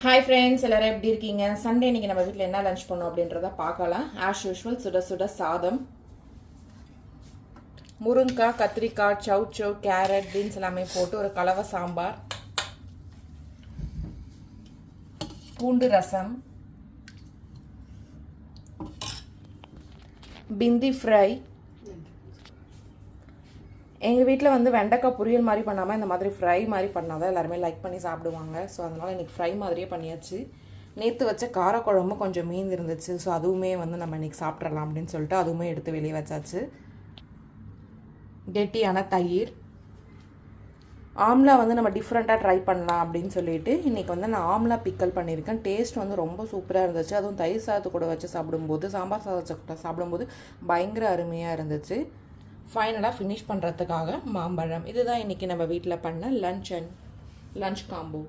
Hi friends, எல்லாரும் எப்படி இருக்கீங்க? சண்டே இன்னைக்கு நம்ம வீட்டில் என்ன லஞ்ச் பண்ணோம் அப்படின்றத பார்க்கலாம். ஆஸ் யூஷுவல் சுட சுட சாதம், முருங்கைக்காய், கத்திரிக்காய், சௌச்சோ, கேரட், பீன்ஸ் எல்லாமே போட்டு ஒரு கலவை சாம்பார், பூண்டு ரசம், பிந்தி ஃப்ரை. எங்கள் வீட்டில் வெண்டைக்காய் பொரியல் மாதிரி பண்ணாமல் இந்த மாதிரி ஃப்ரை மாதிரி பண்ணால் தான் எல்லாருமே லைக் பண்ணி சாப்பிடுவாங்க. ஸோ அதனால் இன்றைக்கி ஃப்ரை மாதிரியே பண்ணியாச்சு. நேற்று வச்ச காரக்குழம்பு கொஞ்சம் மீந்து இருந்துச்சு. ஸோ அதுவுமே நம்ம இன்றைக்கி சாப்பிட்றலாம் அப்படின்னு சொல்லிட்டு அதுவுமே எடுத்து வெளியே வச்சாச்சு. கெட்டியான தயிர், ஆம்லா நம்ம டிஃப்ரெண்ட்டாக ட்ரை பண்ணலாம் அப்படின்னு சொல்லிட்டு இன்றைக்கி நான் ஆம்லா பிக்கல் பண்ணியிருக்கேன். டேஸ்ட் ரொம்ப சூப்பராக இருந்துச்சு. அதுவும் தயிர் சாதத்து கூட வச்சு சாப்பிடும்போது, சாம்பார் சாதத்தை சாப்பிடும்போது பயங்கர அருமையாக இருந்துச்சு. ஃபைனலாக ஃபினிஷ் பண்ணுறதுக்காக மாம்பழம். இதுதான் இன்றைக்கி நம்ம வீட்டில் பண்ண லன்ச் காம்போ.